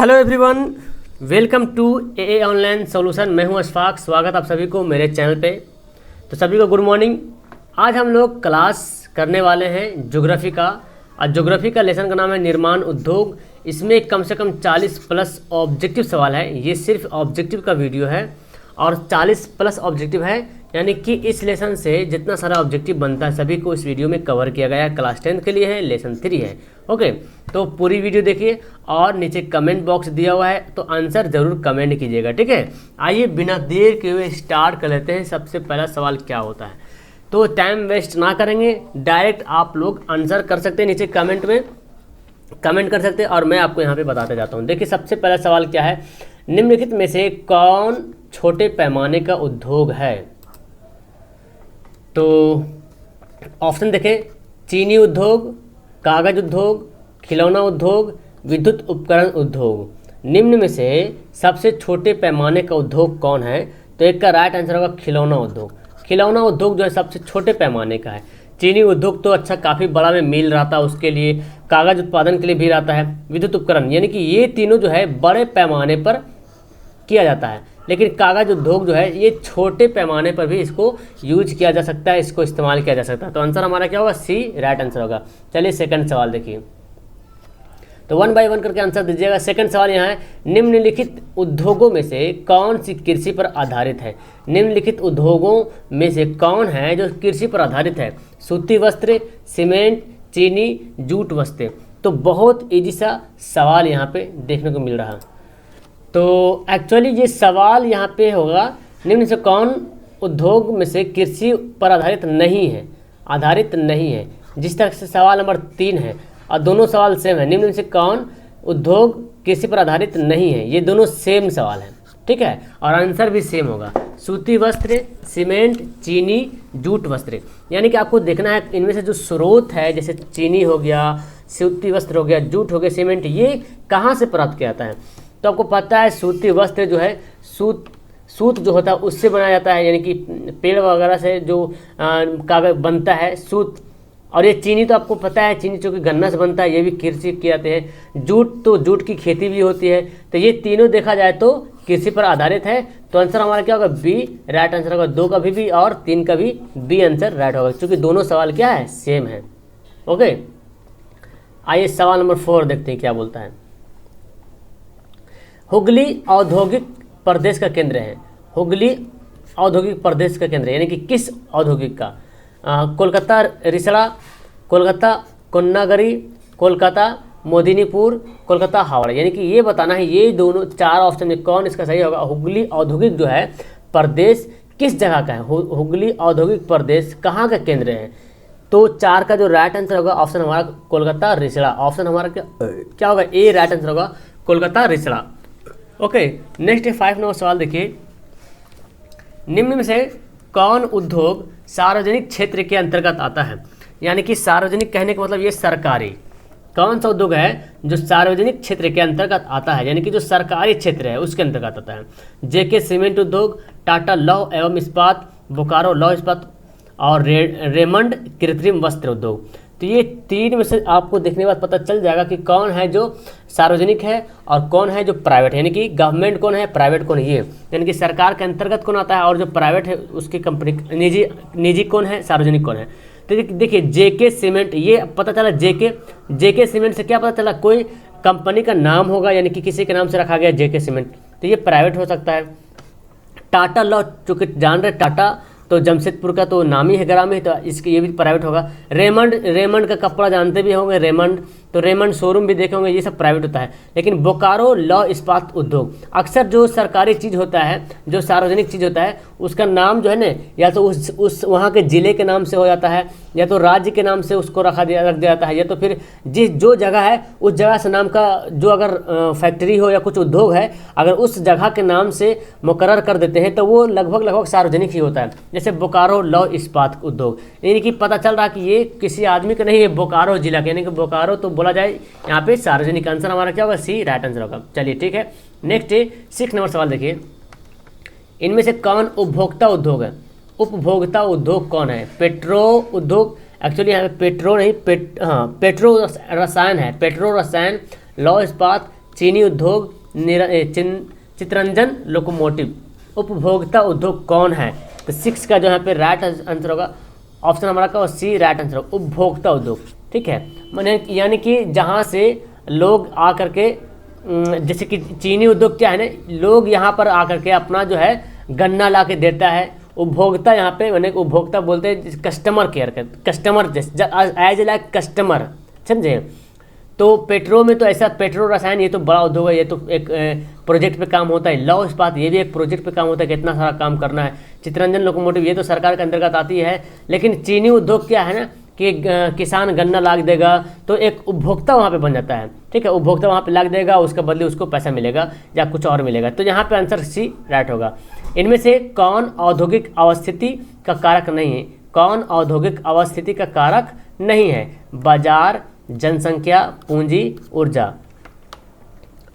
Hello everyone, welcome to a online solution. मैं हूं अशफाक। स्वागत आप सभी को मेरे चैनल पे। तो सभी को गुड मॉर्निंग। आज हम लोग क्लास करने वाले हैं ज्योग्राफी का, और ज्योग्राफी का लेसन का नाम है निर्माण उद्योग। इसमें कम से कम 40 प्लस ऑब्जेक्टिव सवाल है। ये सिर्फ ऑब्जेक्टिव का वीडियो है और 40 प्लस ऑब्जेक्टिव है, यानी कि इस लेसन से जितना सारा ऑब्जेक्टिव बनता है सभी को इस वीडियो में कवर किया गया है। क्लास 10 के लिए है, लेसन 3 है। ओके, तो पूरी वीडियो देखिए और नीचे कमेंट बॉक्स दिया हुआ है तो आंसर जरूर कमेंट कीजिएगा, ठीक है। आइए बिना देर के हुए स्टार्ट कर लेते हैं। सबसे पहला सवाल क्या होता है, तो टाइम वेस्ट ना करेंगे, डायरेक्ट आप लोग आंसर कर सकते हैं। नीचे कमेंट में कमेंट कर सकते हैं और मैं आपको यहाँ पे बताते जाता हूँ। देखिए सबसे पहला सवाल क्या है, निम्नलिखित में से कौन छोटे पैमाने का उद्योग है। तो ऑप्शन देखें, चीनी उद्योग, कागज उद्योग, खिलौना उद्योग, विद्युत उपकरण उद्योग। निम्न में से सबसे छोटे पैमाने का उद्योग कौन है। तो एक का राइट आंसर होगा खिलौना उद्योग। खिलौना उद्योग जो है सबसे छोटे पैमाने का है। चीनी उद्योग तो अच्छा काफ़ी बड़ा में मिल रहा था उसके लिए, कागज उत्पादन के लिए भी रहता है, विद्युत उपकरण, यानी कि ये तीनों जो है बड़े पैमाने पर किया जाता है। लेकिन कागज उद्योग जो है ये छोटे पैमाने पर भी इसको यूज किया जा सकता है, इसको इस्तेमाल किया जा सकता है। तो आंसर हमारा क्या होगा, सी राइट आंसर होगा। चलिए सेकंड सवाल देखिए, तो 1 बाय 1 करके आंसर दीजिएगा। सेकंड सवाल यहाँ है, निम्नलिखित उद्योगों में से कौन सी कृषि पर आधारित है। निम्नलिखित उद्योगों में से कौन है जो कृषि पर आधारित है। सूती वस्त्र, सीमेंट, चीनी, जूट वस्त्र। तो बहुत ईजी सा सवाल यहाँ पे देखने को मिल रहा है। तो एक्चुअली ये सवाल यहाँ पे होगा, निम्न से कौन उद्योग में से कृषि पर आधारित नहीं है, जिस तरह से सवाल नंबर 3 है और दोनों सवाल सेम है। निम्न में से कौन उद्योग कृषि पर आधारित नहीं है, ये दोनों सेम सवाल हैं, ठीक है, और आंसर भी सेम होगा। सूती वस्त्र, सीमेंट, चीनी, जूट वस्त्र। यानी कि आपको देखना है इनमें से जो स्रोत है, जैसे चीनी हो गया, सूती वस्त्र हो गया, जूट हो गया, सीमेंट, ये कहाँ से प्राप्त किया जाता है। तो आपको पता है सूती वस्त्र जो है सूत जो होता है उससे बनाया जाता है, यानी कि पेड़ वगैरह से जो कागज बनता है सूत। और ये चीनी तो आपको पता है, चीनी जो कि गन्ना से बनता है, ये भी कृषि किए जाते हैं। जूट तो जूट की खेती भी होती है। तो ये तीनों देखा जाए तो कृषि पर आधारित है। तो आंसर हमारा क्या होगा, बी राइट आंसर होगा। 2 का भी और 3 का भी बी आंसर राइट होगा, क्योंकि दोनों सवाल क्या है, सेम है। ओके, आइए सवाल नंबर 4 देखते हैं क्या बोलता है। हुगली औद्योगिक प्रदेश का केंद्र है। हुगली औद्योगिक प्रदेश का केंद्र है, यानी कि किस औद्योगिक का। कोलकाता रिसड़ा, कोलकाता कोन्नागरी, कोलकाता मोदिनीपुर, कोलकाता हावड़ा। यानी कि ये बताना है, ये दोनों 4 ऑप्शन में कौन इसका सही होगा। हुगली औद्योगिक जो है प्रदेश किस जगह का है, हुगली औद्योगिक प्रदेश कहाँ का केंद्र है। तो 4 का जो राइट आंसर होगा ऑप्शन हमारा कोलकाता रिसड़ा। ऑप्शन हमारा क्या होगा, ए राइट आंसर होगा, Kolkata Rishra. Okay, next 5 number सवाल देखिए, निम्न में से कौन उद्योग सार्वजनिक क्षेत्र के अंतर्गत आता है। यानी कि सार्वजनिक कहने का मतलब ये सरकारी, कौन सा उद्योग है जो सार्वजनिक क्षेत्र के अंतर्गत आता है, यानी कि जो सरकारी क्षेत्र है उसके अंतर्गत आता है। जेके सीमेंट उद्योग, टाटा लौह एवं इस्पात, बोकारो लौह इस्पात और रेमंड कृत्रिम वस्त्र उद्योग। तो ये 3 में से आपको देखने के बाद पता चल जाएगा कि कौन है जो सार्वजनिक है और कौन है जो प्राइवेट है, यानी कि गवर्नमेंट कौन है, प्राइवेट कौन है। ये यानी कि सरकार के अंतर्गत कौन आता है और जो प्राइवेट है उसकी कंपनी, निजी कौन है, सार्वजनिक कौन है। तो देखिए जेके सीमेंट, ये पता चला जेके सीमेंट से क्या पता चला, कोई कंपनी का नाम होगा, यानी कि किसी के नाम से रखा गया जेके सीमेंट, तो ये प्राइवेट हो सकता है। टाटा लॉ, चूँकि जान रहे टाटा तो जमशेदपुर का तो नामी है, ग्रामी है, तो इसके ये भी प्राइवेट होगा। रेमंड का कपड़ा जानते भी होंगे, रेमंड, तो रेमंड शोरूम भी देखे होंगे, ये सब प्राइवेट होता है। लेकिन बोकारो लौह इस्पात उद्योग, अक्सर जो सरकारी चीज़ होता है, जो सार्वजनिक चीज़ होता है, उसका नाम जो है ना, या तो उस वहाँ के ज़िले के नाम से हो जाता है, या तो राज्य के नाम से उसको रख दिया जाता है, या तो फिर जो जगह है उस जगह से नाम का जो अगर फैक्ट्री हो या कुछ उद्योग है, अगर उस जगह के नाम से मुकर्रर कर देते हैं तो वो लगभग सार्वजनिक ही होता है। जैसे बोकारो लौह इस्पात उद्योग, यानी कि पता चल रहा कि ये किसी आदमी का नहीं है, बोकारो जिला का, यानी कि बोकारो तो बोला जाए यहाँ पे सार्वजनिक। आंसर हमारा क्या होगा, सी राइट आंसर होगा। चलिए ठीक है, नेक्स्ट 6 नंबर सवाल देखिए, इनमें से कौन उपभोक्ता उद्योग है। उपभोक्ता उद्योग कौन है। पेट्रो उद्योग, एक्चुअली यहाँ पे पेट्रो नहीं, पेट्रो रसायन है, पेट्रो रसायन, लौह इस्पात, चीनी उद्योग, चितरंजन लोकोमोटिव। उपभोक्ता उद्योग कौन है? तो 6 का जो यहाँ पे राइट आंसर होगा ऑप्शन हमारा का सी राइट आंसर होगा, उपभोक्ता उद्योग। ठीक है, मैंने यानी कि जहाँ से लोग आकर के जैसे कि चीनी उद्योग क्या है ना, लोग यहाँ पर आकर के अपना जो है गन्ना ला के देता है। उपभोक्ता यहाँ पे मैंने उपभोक्ता बोलते हैं कस्टमर केयर कर, customer as a like customer, समझे। तो पेट्रो में तो ऐसा पेट्रो रसायन ये तो बड़ा उद्योग है, ये तो एक प्रोजेक्ट पे काम होता है। लौह इस्पात ये भी एक प्रोजेक्ट पे काम होता है, कितना सारा काम करना है। चितरंजन लोकोमोटिव ये तो सरकार के अंतर्गत आती है। लेकिन चीनी उद्योग क्या है ना कि किसान गन्ना लाग देगा तो एक उपभोक्ता वहाँ पे बन जाता है। ठीक है, उपभोक्ता वहाँ पे लाग देगा, उसके बदले उसको पैसा मिलेगा या कुछ और मिलेगा। तो यहाँ पे आंसर सी राइट होगा। इनमें से कौन औद्योगिक अवस्थिति का कारक नहीं है? कौन औद्योगिक अवस्थिति का कारक नहीं है? बाजार, जनसंख्या, पूंजी, ऊर्जा।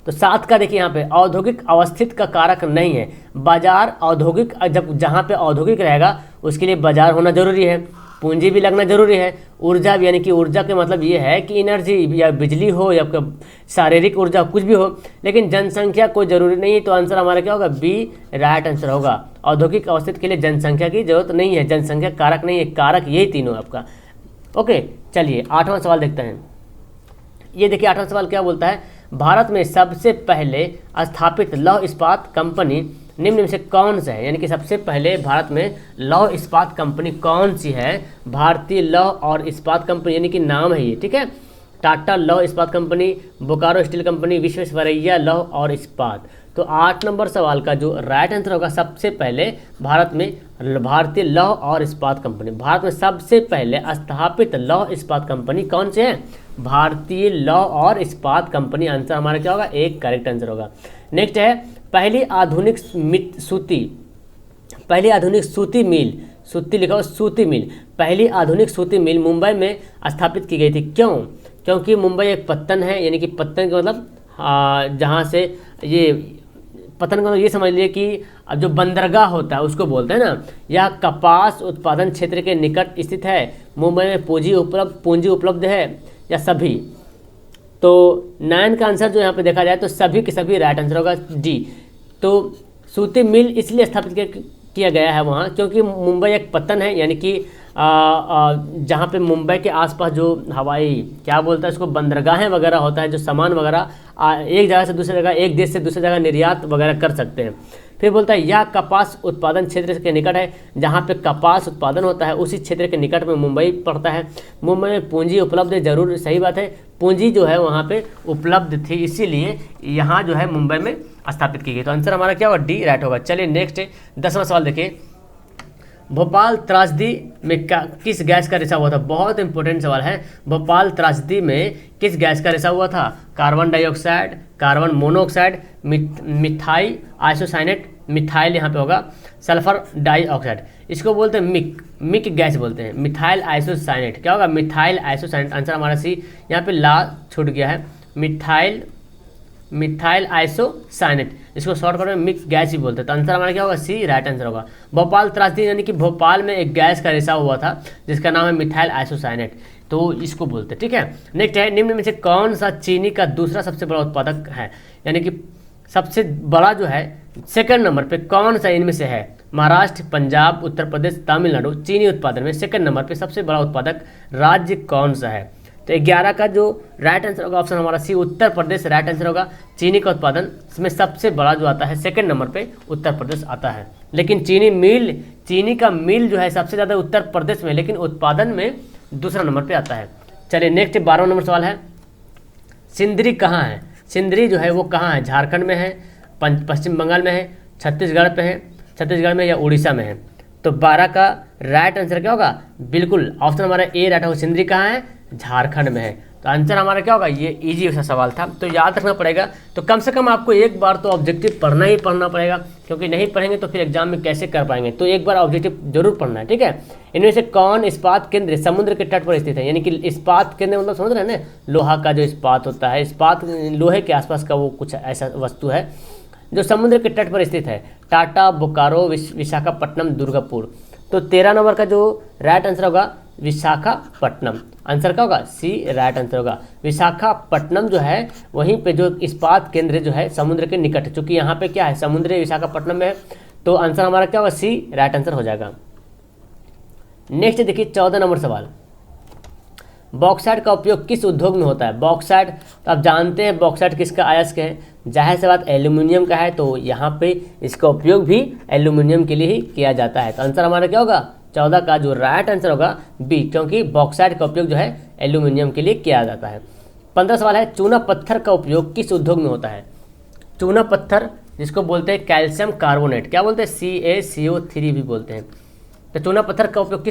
तो 7 का देखिए यहाँ पे औद्योगिक अवस्थित का कारक नहीं है। बाजार औद्योगिक, जब जहाँ पे औद्योगिक रहेगा उसके लिए बाजार होना जरूरी है, पूंजी भी लगना जरूरी है, ऊर्जा भी, यानी कि ऊर्जा के मतलब ये है कि एनर्जी या बिजली हो या शारीरिक ऊर्जा कुछ भी हो। लेकिन जनसंख्या कोई जरूरी नहीं है, तो आंसर हमारा क्या होगा? बी राइट आंसर होगा। औद्योगिक अवस्थित के लिए जनसंख्या की जरूरत नहीं है, जनसंख्या कारक नहीं है, कारक यही तीनों आपका। ओके, चलिए 8वां सवाल देखते हैं। ये देखिए 8वां सवाल क्या बोलता है? भारत में सबसे पहले स्थापित लौह इस्पात कंपनी निम्न में से कौन सा है? यानी कि सबसे पहले भारत में लौह इस्पात कंपनी कौन सी है? भारतीय लौह और इस्पात कंपनी, यानी कि नाम है ये। ठीक है, टाटा लौह इस्पात company, Bokaro steel company, Visvesvaraya लौह और इस्पात। तो 8 नंबर सवाल का जो राइट आंसर होगा, सबसे पहले भारत में भारतीय लौह और इस्पात कंपनी, भारत में सबसे पहले स्थापित लौह इस्पात कंपनी कौन से है? भारतीय लौह और इस्पात कंपनी। आंसर हमारा क्या होगा? एक करेक्ट आंसर होगा। नेक्स्ट है पहली आधुनिक सूती मिल, सूती लिखा हो सूती मिल, पहली आधुनिक सूती मिल मुंबई में स्थापित की गई थी। क्यों? क्योंकि मुंबई एक पत्तन है, यानी कि पत्तन का मतलब जहाँ से ये पतन का ये समझ लिए कि अब जो बंदरगाह होता है उसको बोलते हैं ना। यह कपास उत्पादन क्षेत्र के निकट स्थित है। मुंबई में पूंजी उपलब्ध है या सभी? तो 9 का आंसर जो यहाँ पे देखा जाए तो सभी के सभी राइट आंसर होगा डी। तो सूती मिल इसलिए स्थापित किया गया है वहाँ क्योंकि मुंबई एक पत्तन है, यानी कि जहाँ पे मुंबई के आसपास जो हवाई क्या बोलता है इसको बंदरगाहें वगैरह होता है, जो सामान वगैरह एक जगह से दूसरी जगह, एक देश से दूसरी जगह निर्यात वगैरह कर सकते हैं। फिर बोलता है यह कपास उत्पादन क्षेत्र के निकट है, जहाँ पे कपास उत्पादन होता है उसी क्षेत्र के निकट में मुंबई पड़ता है। मुंबई में पूंजी उपलब्ध है, जरूर सही बात है, पूंजी जो है वहाँ पे उपलब्ध थी, इसीलिए यहाँ जो है मुंबई में स्थापित की गई। तो आंसर हमारा क्या होगा? डी राइट होगा। चलिए नेक्स्ट 10वां सवाल देखिए। भोपाल त्रासदी में किस गैस का रिसाव हुआ था? बहुत इंपॉर्टेंट सवाल है। भोपाल त्रासदी में किस गैस का रिसाव हुआ था? Carbon dioxide, carbon monoxide, methyl isocyanate, methyl यहाँ पे होगा, सल्फर डाइऑक्साइड। इसको बोलते हैं मिक गैस बोलते हैं, मिथाइल आइसोसाइनेट। क्या होगा? Methyl isocyanate. आंसर हमारा सी, यहाँ पे ला छूट गया है, मिथाइल आइसोसाइनेट, इसको शॉर्ट में मिक्स गैस ही बोलते हैं। तो आंसर हमारा क्या होगा? सी राइट आंसर होगा। भोपाल त्रासदी यानी कि भोपाल में एक गैस का रिसाव हुआ था जिसका नाम है मिथाइल आइसोसाइनेट, तो इसको बोलते हैं। ठीक है, नेक्स्ट है निम्न में से कौन सा चीनी का दूसरा सबसे बड़ा उत्पादक है? यानी कि सबसे बड़ा जो है सेकंड नंबर पे कौन सा इनमें से है? महाराष्ट्र, पंजाब, उत्तर प्रदेश, तमिलनाडु। चीनी उत्पादन में सेकंड नंबर पे सबसे बड़ा उत्पादक राज्य कौन सा है? तो 11 का जो राइट आंसर होगा ऑप्शन हमारा सी, उत्तर प्रदेश राइट आंसर होगा। चीनी का उत्पादन इसमें सबसे बड़ा जो आता है सेकंड नंबर पे उत्तर प्रदेश आता है। लेकिन चीनी का मिल जो है सबसे ज़्यादा उत्तर प्रदेश में, लेकिन उत्पादन में दूसरा नंबर पे आता है। चलिए नेक्स्ट 12वां नंबर सवाल है, सिंदरी कहाँ है? सिंदरी जो है वो कहाँ है? झारखंड में है, पश्चिम बंगाल में है, छत्तीसगढ़ पे है, छत्तीसगढ़ में या उड़ीसा में है? तो 12 का राइट आंसर क्या होगा? बिल्कुल ऑप्शन हमारा ए राइट होगा। सिंदरी कहाँ है? झारखंड में है। तो आंसर हमारा क्या होगा? ये इजी सा सवाल था, तो याद रखना पड़ेगा। तो कम से कम आपको एक बार तो ऑब्जेक्टिव पढ़ना ही पढ़ना पड़ेगा, क्योंकि नहीं पढ़ेंगे तो फिर एग्जाम में कैसे कर पाएंगे। तो एक बार ऑब्जेक्टिव जरूर पढ़ना है, ठीक है। इनमें से कौन इस्पात केंद्र समुद्र के तट पर स्थित है? यानी कि इस्पात केंद्र मतलब समझ रहे हैं ना, लोहा का जो इस्पात होता है, इस्पात लोहे के आसपास का वो कुछ ऐसा वस्तु है जो समुद्र के तट पर स्थित है। टाटा, बोकारो, विशाखापट्टनम, दुर्गापुर। तो 13 नंबर का जो राइट आंसर होगा विशाखापट्टनम। आंसर क्या होगा? सी राइट आंसर होगा। विशाखापट्टनम जो है वहीं पे जो इस्पात केंद्र जो है समुद्र के निकट, चूंकि यहाँ पे क्या है समुद्र विशाखापट्टनम में है, तो आंसर हमारा क्या होगा? सी राइट आंसर हो जाएगा। नेक्स्ट देखिए 14 नंबर सवाल, बॉक्साइट का उपयोग किस उद्योग में होता है? बॉक्साइट तो आप जानते हैं बॉक्साइट किसका अयस्क है, जाहिर सी बात एल्यूमिनियम का है, तो यहाँ पे इसका उपयोग भी एल्यूमिनियम के लिए ही किया जाता है। तो आंसर हमारा क्या होगा? 14 का जो राइट आंसर होगा बी, क्योंकि बॉक्साइट का उपयोग जो है एल्यूमिनियम के लिए किया जाता है। 15 सवाल है, चूना पत्थर का उपयोग किस उद्योग में होता है? चूना पत्थर जिसको बोलते हैं कैल्शियम कार्बोनेट, क्या बोलते हैं? CaCO3 भी बोलते हैं। तो चूना पत्थर का उपयोग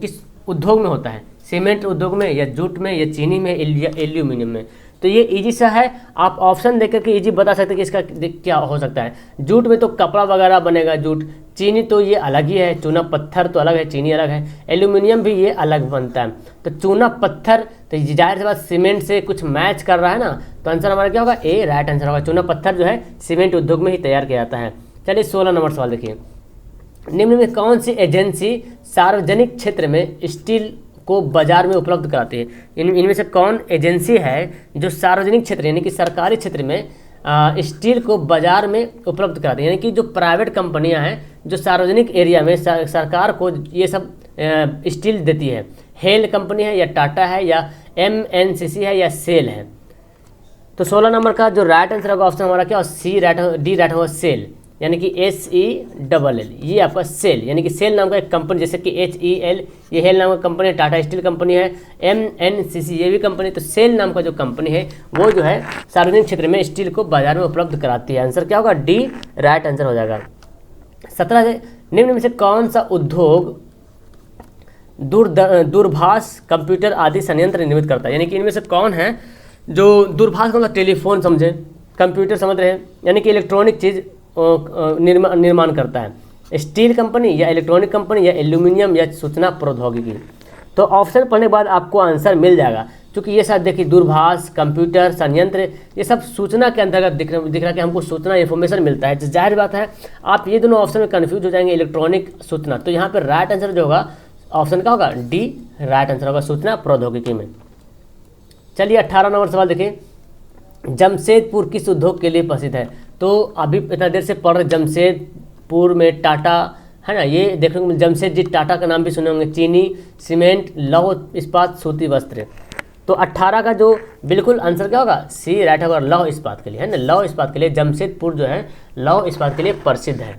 किस उद्योग में होता है? सीमेंट उद्योग में, या जूट में, या चीनी में, या एल्यूमिनियम में? तो ये इजी सा है, आप ऑप्शन देख करके इजी बता सकते हैं कि इसका क्या हो सकता है। जूट में तो कपड़ा वगैरह बनेगा जूट, चीनी तो ये अलग ही है, चूना पत्थर तो अलग है, चीनी अलग है, एल्यूमिनियम भी ये अलग बनता है। तो चूना पत्थर तो जाहिर सी बात सीमेंट से कुछ मैच कर रहा है ना, तो आंसर हमारा क्या होगा? ए राइट आंसर होगा। चूना पत्थर जो है सीमेंट उद्योग में ही तैयार किया जाता है। चलिए 16 नंबर सवाल देखिए, निम्न में कौन सी एजेंसी सार्वजनिक क्षेत्र में स्टील को बाजार में उपलब्ध कराती है? इनमें से कौन एजेंसी है जो सार्वजनिक क्षेत्र यानी कि सरकारी क्षेत्र में स्टील को बाजार में उपलब्ध कराती है? यानी कि जो प्राइवेट कंपनियां हैं जो सार्वजनिक एरिया में सरकार को ये सब स्टील देती है, हेल कंपनी है, या टाटा है, या MNCC है, या सेल है? तो 16 नंबर का जो राइट आंसर होगा ऑप्शन हमारा क्या? सी राइट, डी राइट होगा, सेल, यानी कि SELL, ये आपका सेल, यानी कि सेल नाम का एक कंपनी, जैसे कि HEL ये हेल नाम का कंपनी है, टाटा स्टील कंपनी है, MNCC ये भी कंपनी, तो सेल नाम का जो कंपनी है वो जो है सार्वजनिक क्षेत्र में स्टील को बाजार में उपलब्ध कराती है। आंसर क्या होगा? डी राइट आंसर हो जाएगा। 17 से निम्न में से कौन सा उद्योग दूरभाष कंप्यूटर आदि संयंत्र निर्मित करता है? यानी कि इनमें से कौन है जो दूरभाष मतलब टेलीफोन समझे, कंप्यूटर समझ रहे हैं, यानी कि इलेक्ट्रॉनिक चीज़ निर्माण करता है? स्टील कंपनी, या इलेक्ट्रॉनिक कंपनी, या एल्यूमिनियम, या सूचना प्रौद्योगिकी? तो ऑप्शन पढ़ने के बाद आपको आंसर मिल जाएगा, क्योंकि ये सब देखिए दूरभाष, कंप्यूटर, संयंत्र, ये सब सूचना के अंतर्गत दिख रहा है कि हमको सूचना इन्फॉर्मेशन मिलता है। जाहिर बात है आप ये दोनों ऑप्शन में कन्फ्यूज हो जाएंगे, इलेक्ट्रॉनिक, सूचना, तो यहाँ पर राइट आंसर जो होगा ऑप्शन का होगा डी राइट आंसर होगा, सूचना प्रौद्योगिकी में। चलिए 18 नंबर सवाल देखिए, जमशेदपुर किस उद्योग के लिए प्रसिद्ध है? तो अभी इतना देर से पढ़ रहे जमशेदपुर में टाटा है ना, ये देखने को जमशेद जी टाटा का नाम भी सुने होंगे, चीनी, सीमेंट, लौह इस्पात, सूती वस्त्र। तो 18 का जो बिल्कुल आंसर क्या होगा? सी राइट होगा, लौह इस्पात के लिए, है ना, लौह इस्पात के लिए जमशेदपुर जो है लौह इस्पात के लिए प्रसिद्ध है।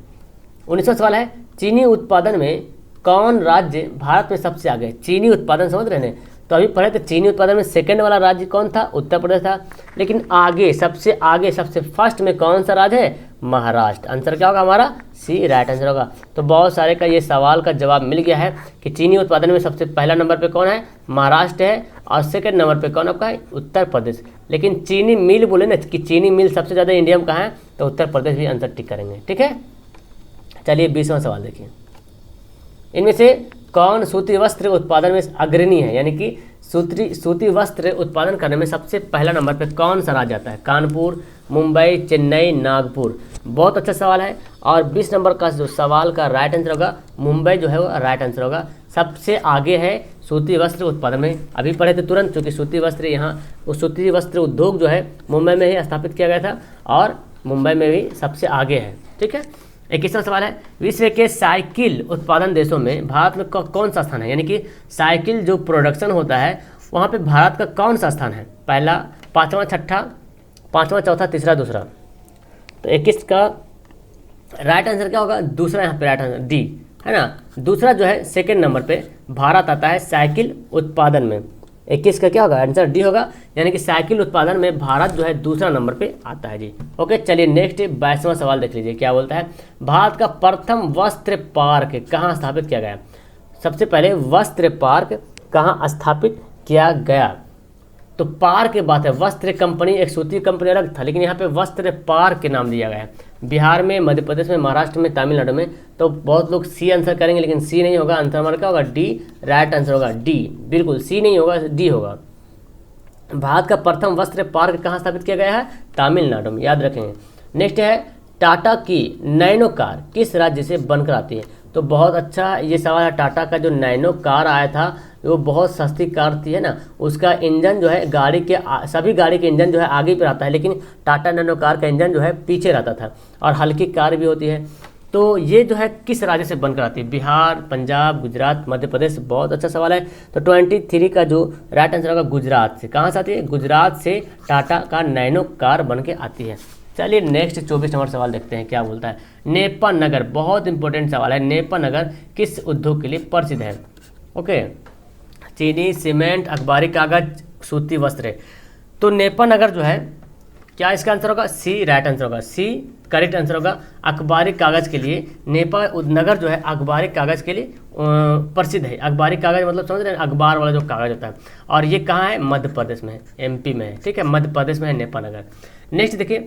19वां सवाल है, चीनी उत्पादन में कौन राज्य भारत में सबसे आगे है? चीनी उत्पादन समझ रहे हैं, तो अभी पढ़े तो चीनी उत्पादन में सेकंड वाला राज्य कौन था? उत्तर प्रदेश था, लेकिन आगे सबसे फर्स्ट में कौन सा राज्य है? महाराष्ट्र। आंसर क्या होगा हमारा? सी राइट आंसर होगा। तो बहुत सारे का ये सवाल का जवाब मिल गया है कि चीनी उत्पादन में सबसे पहला नंबर पे कौन है? महाराष्ट्र है, और सेकंड नंबर पे कौन आपका है? उत्तर प्रदेश। लेकिन चीनी मिल बोले ना कि चीनी मिल सबसे ज़्यादा इंडिया में कहाँ है, तो उत्तर प्रदेश भी आंसर टिक करेंगे। ठीक है, चलिए 20वां सवाल देखिए, इनमें से कौन सूती वस्त्र उत्पादन में अग्रणी है? यानी कि सूती वस्त्र उत्पादन करने में सबसे पहला नंबर पे कौन सा राज्य आता है? कानपुर, मुंबई, चेन्नई, नागपुर। बहुत अच्छा सवाल है, और 20 नंबर का जो सवाल का राइट आंसर होगा मुंबई जो है वो राइट आंसर होगा, सबसे आगे है सूती वस्त्र उत्पादन में। अभी पढ़े थे तुरंत, क्योंकि सूती वस्त्र यहाँ सूती वस्त्र उद्योग जो है मुंबई में ही स्थापित किया गया था, और मुंबई में भी सबसे आगे है। ठीक है, 21वां सवाल है, विश्व के साइकिल उत्पादन देशों में भारत में कौन सा स्थान है? यानी कि साइकिल जो प्रोडक्शन होता है वहाँ पे भारत का कौन सा स्थान है? पहला, पाँचवा, छठा, पाँचवा, चौथा, तीसरा, दूसरा। तो 21 का राइट आंसर क्या होगा? दूसरा, यहाँ पे राइट आंसर डी है ना, दूसरा जो है सेकेंड नंबर पे भारत आता है साइकिल उत्पादन में। 21 का क्या होगा? आंसर डी होगा, यानी कि साइकिल उत्पादन में भारत जो है दूसरा नंबर पे आता है जी। ओके, चलिए नेक्स्ट 22वां सवाल देख लीजिए, क्या बोलता है, भारत का प्रथम वस्त्र पार्क कहाँ स्थापित किया गया? सबसे पहले वस्त्र पार्क कहाँ स्थापित किया गया? तो पार्क की बात है, वस्त्र कंपनी एक सूती कंपनी अलग था, लेकिन यहाँ पे वस्त्र पार्क के नाम दिया गया है। बिहार में, मध्य प्रदेश में, महाराष्ट्र में, तमिलनाडु में। तो बहुत लोग सी आंसर करेंगे, लेकिन सी नहीं होगा, आंसर हमारा क्या होगा? डी राइट आंसर होगा, डी बिल्कुल, सी नहीं होगा, डी होगा। भारत का प्रथम वस्त्र पार्क कहाँ स्थापित किया गया है? तमिलनाडु में, याद रखेंगे। नेक्स्ट है, टाटा की नैनो कार किस राज्य से बनकर आती है? तो बहुत अच्छा ये सवाल है, टाटा का जो नैनो कार आया था वो बहुत सस्ती कार थी है ना, उसका इंजन जो है गाड़ी के सभी गाड़ी के इंजन जो है आगे पे रहता है, लेकिन टाटा नैनो कार का इंजन जो है पीछे रहता था, और हल्की कार भी होती है। तो ये जो है किस राज्य से बनकर आती है? बिहार, पंजाब, गुजरात, मध्य प्रदेश। बहुत अच्छा सवाल है। तो 23 का जो राइट आंसर होगा गुजरात से। कहाँ से आती है? गुजरात से टाटा का नैनो कार बन के आती है। चलिए नेक्स्ट 24 नंबर सवाल देखते हैं क्या बोलता है। नेपा नगर, बहुत इंपॉर्टेंट सवाल है। नेपा नगर किस उद्योग के लिए प्रसिद्ध है? ओके, चीनी, सीमेंट, अखबारी कागज, सूती वस्त्र। तो नेपा नगर जो है, क्या इसका आंसर होगा? सी राइट आंसर होगा, सी करेक्ट आंसर होगा। अखबारी कागज़ के लिए नेपा नगर जो है अखबारी कागज़ के लिए प्रसिद्ध है। अखबारी कागज़ मतलब समझ रहे हैं, अखबार वाला जो कागज़ होता है। और ये कहाँ है? मध्य प्रदेश में है, एमपी में है, ठीक है, मध्य प्रदेश में है नेपा नगर। नेक्स्ट देखिए,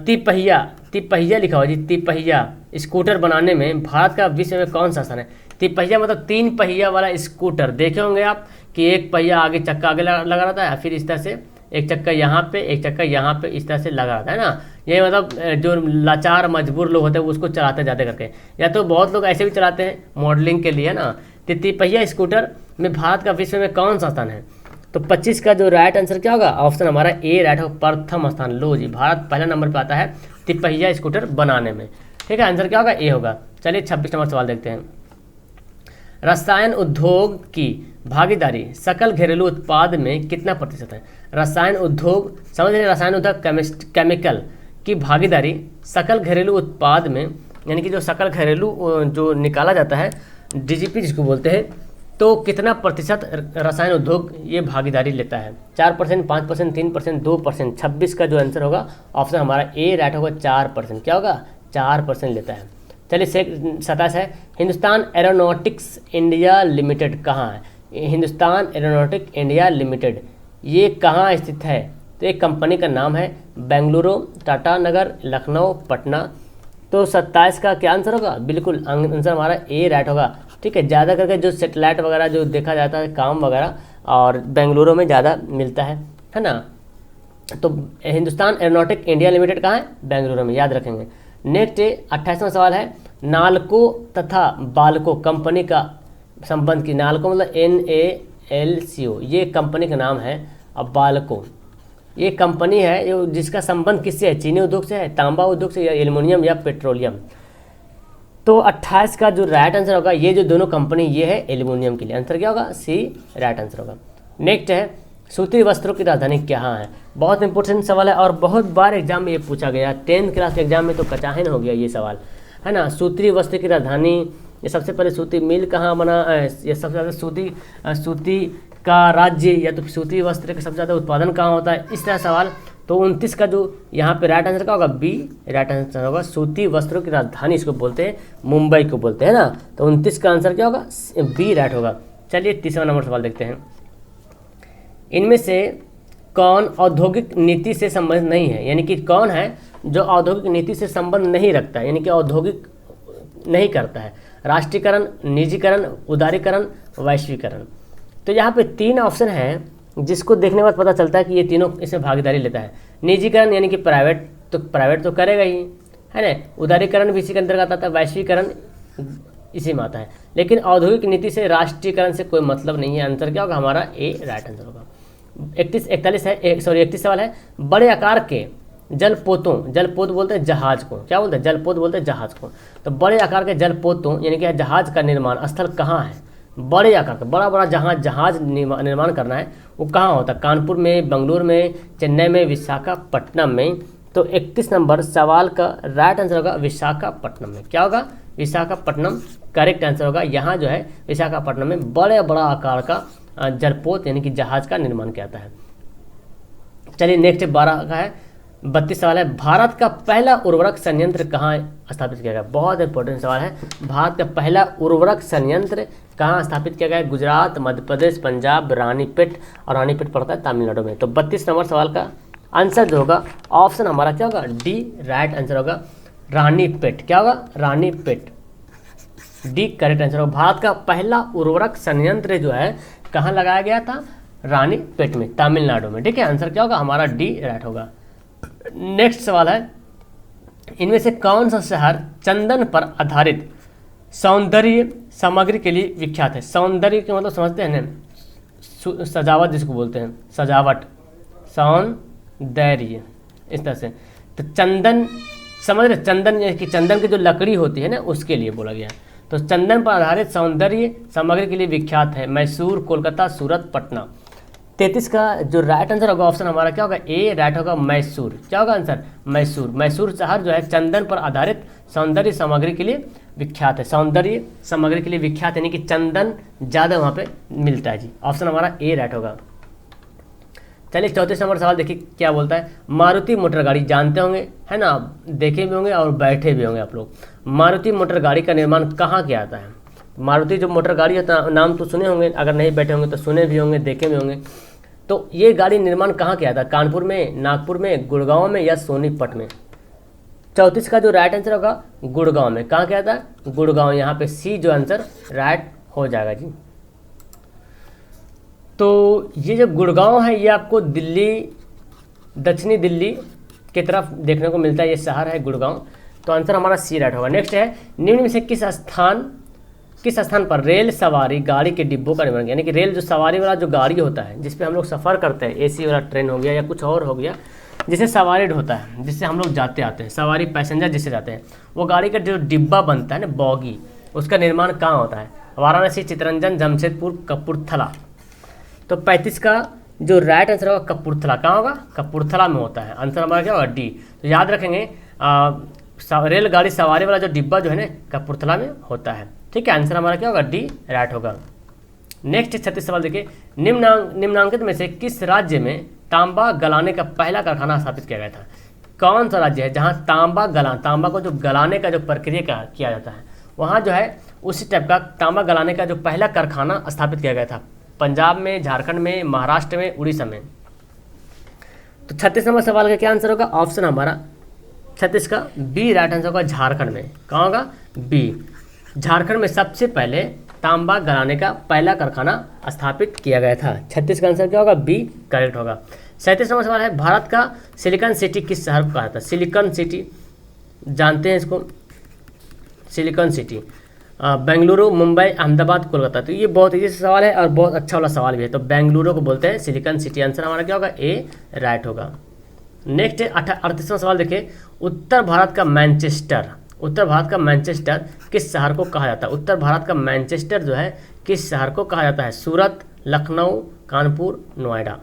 तिपहिया लिखा हुआ जी, तिपहिया स्कूटर बनाने में भारत का विश्व में कौन सा स्थान है? तिपहिया मतलब 3 पहिया वाला स्कूटर। देखे होंगे आप कि एक पहिया आगे, चक्का आगे लगा रहता है, फिर इस तरह से एक चक्का यहाँ पे, एक चक्का यहाँ पे, इस तरह से लगा रहता है ना। ये मतलब जो लाचार मजबूर लोग होते हैं उसको चलाते हैं ज़्यादा करके, या तो बहुत लोग ऐसे भी चलाते हैं मॉडलिंग के लिए ना। तो तिपहिया स्कूटर में भारत का विश्व में कौन सा स्थान है? तो 25 का जो राइट आंसर क्या होगा? ऑप्शन हमारा ए राइट होगा, प्रथम स्थान। लो जी, भारत पहला नंबर पर आता है तिपहिया स्कूटर बनाने में, ठीक है। आंसर क्या होगा? ए होगा। चलिए 26 नंबर सवाल देखते हैं। रसायन उद्योग की भागीदारी सकल घरेलू उत्पाद में कितना प्रतिशत है? रसायन उद्योग, समझ रहे, रसायन उद्योग केमिकल की भागीदारी सकल घरेलू उत्पाद में, यानी कि जो सकल घरेलू जो निकाला जाता है, डीजीपी जिसको बोलते हैं, तो कितना प्रतिशत रसायन उद्योग ये भागीदारी लेता है? 4%, 5%, 3%, 2%। 26 का जो आंसर होगा ऑप्शन हमारा ए राइट होगा, 4%। क्या होगा? 4% लेता है। चलिए 27 है। हिंदुस्तान एरोनॉटिक्स इंडिया लिमिटेड कहाँ है? हिंदुस्तान एरोनॉटिक इंडिया लिमिटेड ये कहाँ स्थित है? तो एक कंपनी का नाम है, बेंगलुरु, टाटा नगर, लखनऊ, पटना। तो 27 का क्या आंसर होगा? बिल्कुल आंसर हमारा ए राइट होगा, ठीक है। ज़्यादा करके जो सेटेलाइट वगैरह जो देखा जाता है काम वगैरह, और बेंगलुरु में ज़्यादा मिलता है ना। तो हिंदुस्तान एरोनॉटिक इंडिया लिमिटेड कहाँ है? बेंगलुरु में, याद रखेंगे। नेक्स्ट 28वां सवाल है। नालको तथा बाल्को कंपनी का संबंध की, नालको मतलब NALCO, ये कंपनी का नाम है। अब बाल्को ये कंपनी है जिसका संबंध किससे है? चीनी उद्योग से है, तांबा उद्योग से, या एल्युमिनियम या पेट्रोलियम। तो 28 का जो राइट आंसर होगा, ये जो दोनों कंपनी ये है एल्युमिनियम के लिए। आंसर क्या होगा? सी राइट आंसर होगा। नेक्स्ट है, सूती वस्त्रों की राजधानी कहाँ है? बहुत इंपॉर्टेंट सवाल है और बहुत बार एग्जाम में ये पूछा गया। 10th क्लास के एग्जाम में तो कचाहिन हो गया ये सवाल, है ना। सूती वस्त्र की राजधानी, ये सबसे पहले सूती मिल कहाँ बना? ये सबसे ज़्यादा सूती का राज्य, या तो सूती वस्त्र का सबसे ज़्यादा उत्पादन कहाँ होता है? इस तरह सवाल। तो 29 का जो यहाँ पे राइट आंसर क्या होगा? बी राइट आंसर होगा। सूती वस्त्रों की राजधानी इसको बोलते हैं, मुंबई को बोलते हैं ना। तो 29 का आंसर क्या होगा? बी राइट होगा। चलिए 30वां नंबर सवाल देखते हैं। इनमें से कौन औद्योगिक नीति से संबंधित नहीं है? यानी कि कौन है जो औद्योगिक नीति से संबंध नहीं रखता है, यानी कि औद्योगिक नहीं करता है? राष्ट्रीयकरण, निजीकरण, उदारीकरण, वैश्वीकरण। तो यहाँ पे 3 ऑप्शन हैं जिसको देखने के बाद पता चलता है कि ये तीनों इसमें भागीदारी लेता है। निजीकरण यानी कि प्राइवेट तो करेगा ही, है ना। उदारीकरण भी इसी के अंतर्गत आता है, वैश्वीकरण इसी में आता है। लेकिन औद्योगिक नीति से, राष्ट्रीयकरण से कोई मतलब नहीं है। आंसर क्या होगा? हमारा ए राइट आंसर होगा। 31 सवाल है। बड़े आकार के जलपोत बोलते हैं जहाज को, क्या बोलते हैं? जलपोत बोलते हैं जहाज को। तो बड़े आकार के जलपोतों यानी कि जहाज का निर्माण स्थल कहाँ है? बड़े आकार का बड़ा जहाज निर्माण करना है, वो कहाँ होता है? कानपुर में, बेंगलुरु में, चेन्नई में, विशाखापट्टनम में। तो 31 नंबर सवाल का राइट आंसर होगा विशाखापट्टनम में। क्या होगा? विशाखापट्टनम करेक्ट आंसर होगा। यहाँ जो है विशाखापट्टनम में बड़ा आकार का जलपोत यानी कि जहाज का निर्माण किया जाता है। चलिए नेक्स्ट 12 का है। 32 सवाल है। भारत का पहला उर्वरक संयंत्र कहाँ स्थापित किया गया? बहुत इंपॉर्टेंट सवाल है। भारत का पहला उर्वरक संयंत्र कहाँ स्थापित किया गया? गुजरात, मध्य प्रदेश, पंजाब, रानीपेट, और रानीपेट पड़ता है तमिलनाडु में। तो 32 नंबर सवाल का आंसर जो होगा ऑप्शन हमारा क्या होगा? डी राइट आंसर होगा, रानीपेट। क्या होगा? रानीपेट, डी करेक्ट आंसर होगा। भारत का पहला उर्वरक संयंत्र जो है कहाँ लगाया गया था? रानीपेट में, तमिलनाडु में, ठीक है। आंसर क्या होगा? हमारा डी राइट होगा। नेक्स्ट सवाल है। इनमें से कौन सा शहर चंदन पर आधारित सौंदर्य सामग्री के लिए विख्यात है। सौंदर्य के मतलब समझते हैं ना, सजावट जिसको बोलते हैं, सजावट, सौंदर्य, इस तरह से। तो चंदन, समझ रहे, चंदन कि चंदन की जो लकड़ी होती है ना, उसके लिए बोला गया। तो चंदन पर आधारित सौंदर्य सामग्री के लिए विख्यात है मैसूर, कोलकाता, सूरत, पटना। 33 का जो राइट आंसर होगा ऑप्शन हमारा क्या होगा, ए राइट होगा मैसूर। क्या होगा आंसर, मैसूर। मैसूर शहर जो है चंदन पर आधारित सौंदर्य सामग्री के लिए विख्यात है। सौंदर्य सामग्री के लिए विख्यात यानी कि चंदन ज़्यादा वहाँ पे मिलता है जी। ऑप्शन हमारा ए राइट होगा। चलिए 34 नंबर सवाल देखिए क्या बोलता है। मारुति मोटर गाड़ी जानते होंगे, है ना, देखे भी होंगे और बैठे भी होंगे आप लोग। मारुति मोटर गाड़ी का निर्माण कहाँ किया जाता है। मारुति जो मोटर गाड़ी है, नाम तो सुने होंगे, अगर नहीं बैठे होंगे तो सुने भी होंगे, देखे भी होंगे। तो ये गाड़ी निर्माण कहाँ किया था, कानपुर में, नागपुर में, गुड़गांव में या सोनीपत में। 34 का जो राइट आंसर होगा गुड़गांव में। कहाँ किया था, गुड़गांव। यहाँ पे सी जो आंसर राइट हो जाएगा जी। तो ये जो गुड़गांव है ये आपको दिल्ली, दक्षिणी दिल्ली की तरफ देखने को मिलता है, ये शहर है गुड़गांव। तो आंसर हमारा सी राइट होगा। नेक्स्ट है, निम्न में से किस स्थान पर रेल सवारी गाड़ी के डिब्बों का निर्माण, यानी कि रेल जो सवारी वाला जो गाड़ी होता है जिसपे हम लोग सफ़र करते हैं, एसी वाला ट्रेन हो गया या कुछ और हो गया, जिसे सवारी होता है, जिससे हम लोग जाते आते हैं, सवारी पैसेंजर जिससे जाते हैं, वो गाड़ी का जो डिब्बा बनता है ना, बॉगी, उसका निर्माण कहाँ होता है। वाराणसी, चित्तरंजन, जमशेदपुर, कपूरथला। तो 35 का जो राइट आंसर होगा कपूरथला। कहाँ होगा, कपूरथला में होता है। आंसर हमारा क्या होगा, डी। तो याद रखेंगे रेलगाड़ी सवारी वाला जो डिब्बा जो है ना कपूरथला में होता है। ठीक है, आंसर हमारा क्या होगा, डी राइट होगा। नेक्स्ट 36 सवाल देखिए। निम्नांकित में से किस राज्य में तांबा गलाने का पहला कारखाना स्थापित किया गया था। कौन सा राज्य है जहाँ तांबा को जो गलाने का जो प्रक्रिया किया जाता है, वहाँ जो है उसी टाइप का तांबा गलाने का जो पहला कारखाना स्थापित किया गया था। पंजाब में, झारखंड में, महाराष्ट्र में, उड़ीसा में। तो 36 नंबर सवाल का क्या आंसर होगा, ऑप्शन हमारा 36 का बी राइट आंसर होगा, झारखंड में। कहाँ होगा, बी। झारखंड में सबसे पहले तांबा गलाने का पहला कारखाना स्थापित किया गया था। 36 का आंसर क्या होगा, बी करेक्ट होगा। 37 नंबर सवाल है, भारत का सिलिकॉन सिटी किस शहर को कहा जाता है। सिलिकॉन सिटी जानते हैं इसको, सिलिकॉन सिटी बेंगलुरु, मुंबई, अहमदाबाद, कोलकाता। तो ये बहुत ईजी सवाल है और बहुत अच्छा वाला सवाल भी है। तो बेंगलुरु को बोलते हैं सिलिकॉन सिटी। आंसर हमारा क्या होगा, ए राइट होगा। नेक्स्ट 38वां सवाल देखिए। उत्तर भारत का मैनचेस्टर किस शहर को कहा जाता है। उत्तर भारत का मैनचेस्टर जो है किस शहर को कहा जाता है। सूरत, लखनऊ, कानपुर, नोएडा।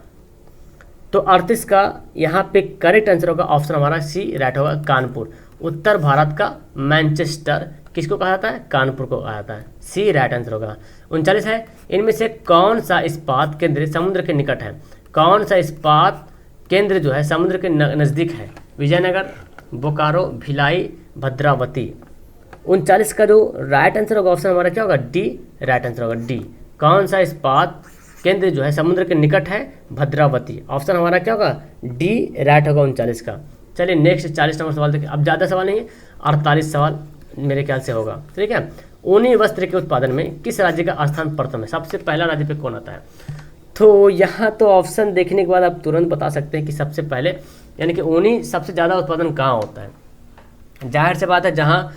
तो 38 का यहाँ पे करेक्ट आंसर होगा, ऑप्शन हमारा सी राइट होगा, कानपुर। उत्तर भारत का मैनचेस्टर किसको कहा जाता है, कानपुर को कहा जाता है। सी राइट आंसर होगा। 39 है, इनमें से कौन सा इस्पात केंद्र समुद्र के निकट है। कौन सा इस्पात केंद्र जो है समुद्र के नज़दीक है। विजयनगर, बोकारो, भिलाई, भद्रावती। 39 का जो राइट आंसर होगा ऑप्शन हमारा क्या होगा, डी राइट आंसर होगा, डी। कौन सा इस्पात केंद्र जो है समुद्र के निकट है, भद्रावती। ऑप्शन हमारा क्या होगा, डी राइट होगा 39 का। चलिए नेक्स्ट 40 नंबर सवाल देखिए। अब ज़्यादा सवाल नहीं है, 48 सवाल मेरे ख्याल से होगा। ठीक है, ऊनी वस्त्र के उत्पादन में किस राज्य का स्थान प्रथम है। सबसे पहला राज्य पे कौन आता है। तो यहाँ तो ऑप्शन देखने के बाद आप तुरंत बता सकते हैं कि सबसे पहले यानी कि ऊनी सबसे ज़्यादा उत्पादन कहाँ होता है। जाहिर से बात है, जहाँ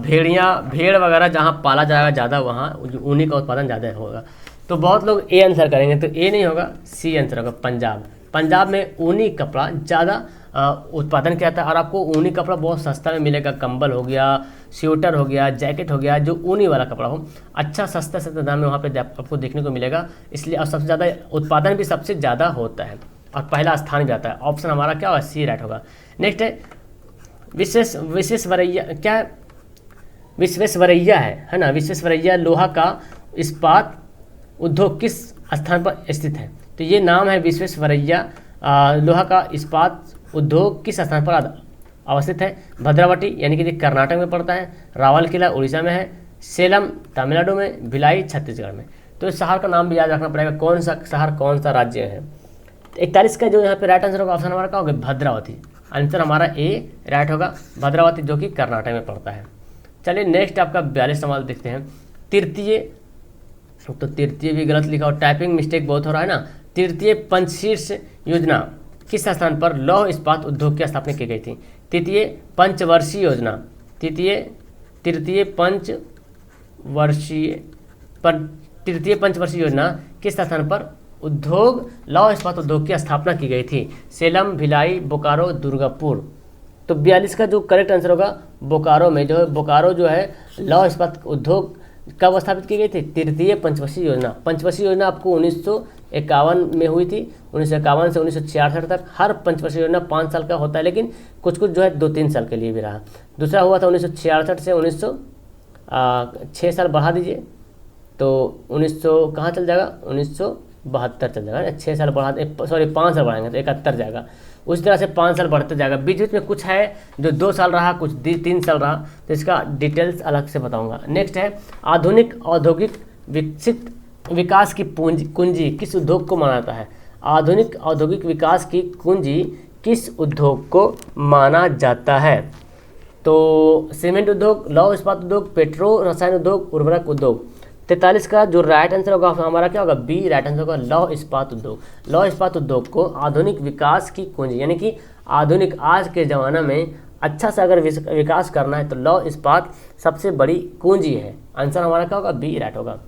भेड़ वगैरह जहाँ पाला जाएगा ज़्यादा, वहाँ ऊनी का उत्पादन ज़्यादा होगा। तो बहुत लोग ए आंसर करेंगे, तो ए नहीं होगा, सी आंसर होगा, पंजाब। पंजाब में ऊनी कपड़ा ज़्यादा उत्पादन किया था और आपको ऊनी कपड़ा बहुत सस्ता में मिलेगा। कंबल हो गया, स्वेटर हो गया, जैकेट हो गया, जो ऊनी वाला कपड़ा हो अच्छा सस्ता दाम में वहाँ पे आपको देखने को मिलेगा। इसलिए और सबसे ज़्यादा उत्पादन भी सबसे ज़्यादा होता है और पहला स्थान भी आता है। ऑप्शन हमारा क्या होगा, सी राइट होगा। नेक्स्ट है विश्वेश्वरैया है ना। विश्वेश्वरैया लोहा का इस्पात उद्योग किस स्थान पर स्थित है। तो ये नाम है विश्वेश्वरैया लोहा का इस्पात उद्योग किस स्थान पर अवस्थित है। भद्रावती यानी कि कर्नाटक में पड़ता है, रावलकिला उड़ीसा में है, सेलम तमिलनाडु में, भिलाई छत्तीसगढ़ में। तो इस शहर का नाम भी याद रखना पड़ेगा, कौन सा शहर कौन सा राज्य है। 41 का जो यहाँ पे राइट आंसर होगा ऑप्शन हमारा क्या होगा, भद्रावती। आंसर हमारा ए राइट होगा, भद्रावती जो कि कर्नाटक में पड़ता है। चलिए नेक्स्ट आपका 42 सवाल देखते हैं। तृतीय, तो तृतीय भी गलत लिखा और टाइपिंग मिस्टेक बहुत हो रहा है ना। तृतीय पंचशीर्ष योजना किस स्थान पर लौह इस्पात उद्योग की स्थापना की गई थी। तृतीय पंचवर्षीय योजना, तृतीय पंच वर्षीय पर तृतीय पंचवर्षीय योजना किस स्थान पर उद्योग लौह इस्पात उद्योग की स्थापना की गई थी? सेलम, भिलाई, बोकारो, दुर्गापुर। तो 42 का जो करेक्ट आंसर होगा बोकारो में, जो है बोकारो जो है लौह इस्पात उद्योग कब स्थापित की गई थी? तृतीय पंचवर्षीय योजना। पंचवर्षीय योजना आपको 1951 में हुई थी। 1951 से 1966 तक हर पंचवर्षीय योजना 5 साल का होता है, लेकिन कुछ कुछ जो है 2-3 साल के लिए भी रहा। दूसरा हुआ था 1966 से 6 साल बढ़ा दीजिए तो 1900 कहाँ चल जाएगा? 1972 चल जाएगा। 6 साल बढ़ा 5 साल बढ़ाएंगे तो 71 जाएगा। उसी तरह से 5 साल बढ़ते जाएगा। बीच बीच में कुछ है जो 2 साल रहा, कुछ 3 साल रहा, तो इसका डिटेल्स अलग से बताऊंगा। नेक्स्ट है आधुनिक औद्योगिक विकसित विकास की कुंजी किस उद्योग को माना जाता है? आधुनिक औद्योगिक विकास की कुंजी किस उद्योग को माना जाता है? तो सीमेंट उद्योग, लौह इस्पात उद्योग, पेट्रो रसायन उद्योग, उर्वरक उद्योग। 43 का जो राइट आंसर होगा हमारा क्या होगा? बी राइट आंसर होगा, लौह इस्पात उद्योग। लौह इस्पात उद्योग को आधुनिक विकास की कुंजी, यानी कि आधुनिक आज के ज़माना में अच्छा से अगर विकास करना है तो लौह इस्पात सबसे बड़ी कुंजी है। आंसर हमारा क्या होगा? बी राइट होगा।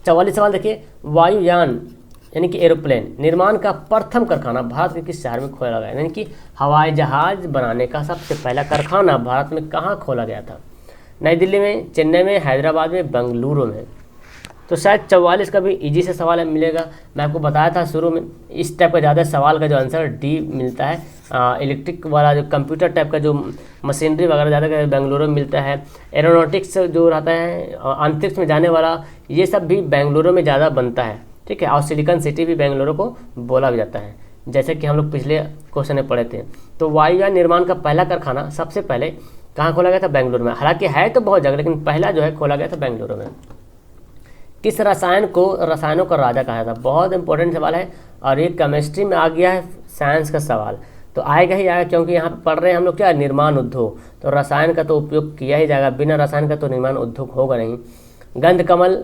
44 सवाल देखिए, वायुयान यानी कि एरोप्लेन निर्माण का प्रथम कारखाना भारत के किस शहर में खोला गया? यानी कि हवाई जहाज बनाने का सबसे पहला कारखाना भारत में कहाँ खोला गया था? नई दिल्ली में, चेन्नई में, हैदराबाद में, बेंगलुरु में। तो शायद 44 का भी इजी से सवाल मिलेगा। मैं आपको बताया था शुरू में, इस टाइप का ज़्यादा सवाल का जो आंसर डी मिलता है। इलेक्ट्रिक वाला जो कंप्यूटर टाइप का जो मशीनरी वगैरह ज़्यादा बेंगलुरु में मिलता है। एरोनॉटिक्स जो रहता है अंतरिक्ष में जाने वाला, ये सब भी बेंगलुरु में ज़्यादा बनता है, ठीक है। और सिलिकॉन सिटी भी बेंगलुरु को बोला भी जाता है, जैसे कि हम लोग पिछले क्वेश्चन में पढ़े थे। तो वायुयान निर्माण का पहला कारखाना सबसे पहले कहाँ खोला गया था? बेंगलुरु में। हालांकि है तो बहुत जगह, लेकिन पहला जो है खोला गया था बेंगलुरु में। किस रसायन को रसायनों का राजा कहा जाता है? बहुत इंपॉर्टेंट सवाल है, और ये केमिस्ट्री में आ गया है साइंस का सवाल, तो आएगा ही आएगा, क्योंकि यहाँ पे पढ़ रहे हैं हम लोग क्या? निर्माण उद्योग। तो रसायन का तो उपयोग किया ही जाएगा, बिना रसायन का तो निर्माण उद्योग होगा नहीं। गंधकमल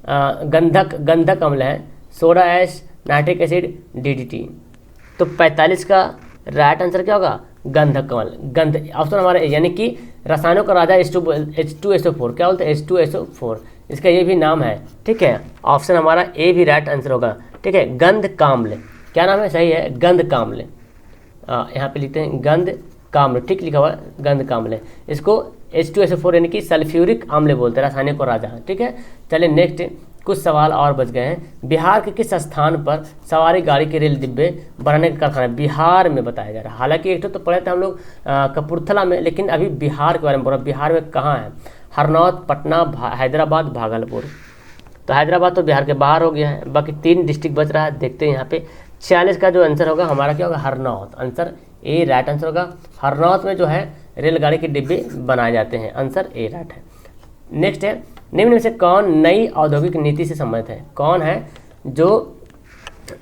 गंधक अम्ल है, soda ash, nitric acid, DDT. तो 45 का राइट आंसर क्या होगा? गंधकमल। ऑप्शन हमारा यानी कि रसायनों का राजा H2SO4 क्या बोलते हैं? H2SO4 इसका ये भी नाम है, ठीक है। ऑप्शन हमारा ए भी राइट आंसर होगा, ठीक है। गंधकाम्ल क्या नाम है? सही है, गंधकाम्ल। यहाँ पे लिखते हैं गंधकाम्ल, ठीक लिखा हुआ है गंधकाम्ल। इसको H2SO4 यानी कि सल्फ्यूरिक अम्ल बोलते हैं, रसायनों का राजा, ठीक है। चलिए नेक्स्ट, कुछ सवाल और बच गए हैं। बिहार के किस स्थान पर सवारी गाड़ी के रेल डिब्बे बनाने का कारखाना बिहार में बताया जा रहा है? हालांकि एक तो पढ़े थे हम लोग कपूरथला में, लेकिन अभी बिहार के बारे में बोल रहा। बिहार में कहाँ है? हरनौत, पटना, हैदराबाद, भागलपुर। तो हैदराबाद तो बिहार के बाहर हो गया है, बाकी 3 डिस्ट्रिक्ट बच रहा है। देखते हैं यहाँ पे 46 का जो आंसर होगा हमारा क्या होगा? Harnaut. Answer A right answer होगा। हरनौत में जो है रेलगाड़ी के डिब्बे बनाए जाते हैं, आंसर ए राइट है। नेक्स्ट है, निम्न में से कौन नई औद्योगिक नीति से संबंधित है? कौन है जो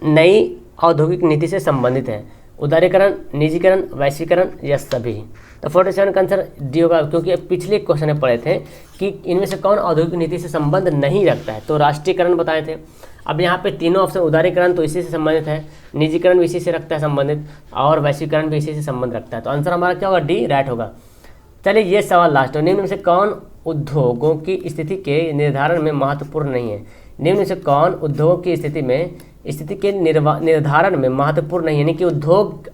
नई औद्योगिक नीति से संबंधित है? उदारीकरण, निजीकरण, वैश्वीकरण या सभी? तो 47 का आंसर डी होगा, क्योंकि पिछले क्वेश्चन में पढ़े थे कि इनमें से कौन औद्योगिक नीति से संबंध नहीं रखता है। तो राष्ट्रीयकरण बताए थे। अब यहाँ पे तीनों ऑप्शन, उदारीकरण तो इसी से संबंधित है, निजीकरण भी इसी से रखता है संबंधित, और वैश्वीकरण भी इसी से संबंध रखता है। तो आंसर हमारा क्या होगा? डी राइट होगा। चलिए ये सवाल लास्ट है, निम्न में से कौन उद्योगों की स्थिति के निर्धारण में महत्वपूर्ण नहीं है? निम्न में से कौन उद्योगों की स्थिति के निर्धारण में महत्वपूर्ण नहीं है? यानी कि उद्योग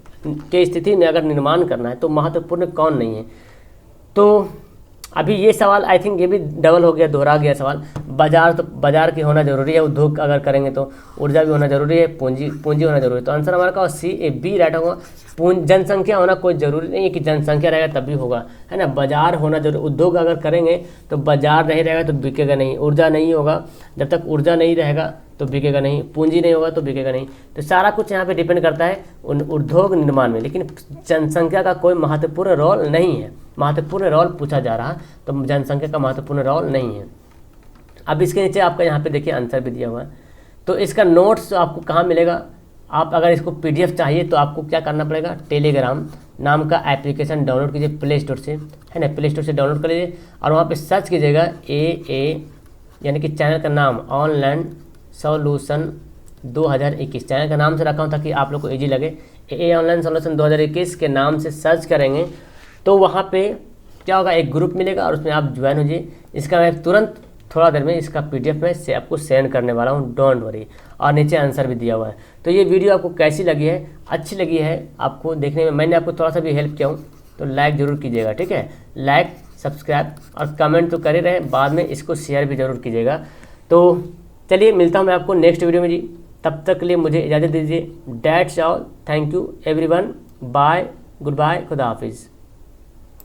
के स्थिति में अगर निर्माण करना है तो महत्वपूर्ण कौन नहीं है? तो अभी ये सवाल आई थिंक ये भी डबल हो गया, दोहरा गया सवाल। बाजार, तो बाजार की होना जरूरी है, उद्योग अगर करेंगे तो ऊर्जा भी होना जरूरी है, पूंजी होना जरूरी है। तो आंसर हमारा का सी ए बी राइट होगा। जनसंख्या होना कोई ज़रूरी नहीं है कि जनसंख्या रहेगा तभी होगा, है ना। बाजार होना जरूरी, उद्योग अगर करेंगे तो बाजार नहीं रहेगा तो बिकेगा नहीं, ऊर्जा नहीं होगा, जब तक ऊर्जा नहीं रहेगा तो बिकेगा नहीं, पूंजी नहीं होगा तो बिकेगा नहीं। तो सारा कुछ यहाँ पे डिपेंड करता है उन उद्योग निर्माण में, लेकिन जनसंख्या का कोई महत्वपूर्ण रोल नहीं है। महत्वपूर्ण रोल पूछा जा रहा तो जनसंख्या का महत्वपूर्ण रोल नहीं है। अब इसके नीचे आपका यहाँ पे देखिए आंसर भी दिया हुआ है। तो इसका नोट्स आपको कहाँ मिलेगा? आप अगर इसको PDF चाहिए तो आपको क्या करना पड़ेगा? टेलीग्राम नाम का एप्लीकेशन डाउनलोड कीजिए प्ले स्टोर से, है ना। प्ले स्टोर से डाउनलोड कर लीजिए और वहाँ पे सर्च कीजिएगा AA यानी कि चैनल का नाम ऑनलाइन सॉल्यूशन 2021। चैनल का नाम से रखा हूँ ताकि आप लोग को ईजी लगे। AA ऑनलाइन सॉल्यूशन 2021 के नाम से सर्च करेंगे तो वहाँ पे क्या होगा, एक ग्रुप मिलेगा और उसमें आप ज्वाइन हो जाइए। इसका मैं तुरंत थोड़ा देर में इसका PDF में से आपको सेंड करने वाला हूँ, डोंट वरी। और नीचे आंसर भी दिया हुआ है। तो ये वीडियो आपको कैसी लगी है, अच्छी लगी है आपको देखने में, मैंने आपको थोड़ा सा भी हेल्प किया हूँ तो लाइक ज़रूर कीजिएगा, ठीक है। लाइक, सब्सक्राइब और कमेंट तो कर ही रहे, बाद में इसको शेयर भी ज़रूर कीजिएगा। तो चलिए मिलता हूँ मैं आपको नेक्स्ट वीडियो में जी, तब तक के लिए मुझे इजाज़त दीजिए। That's all, thank you everyone, bye, goodbye, खुदा हाफिज़।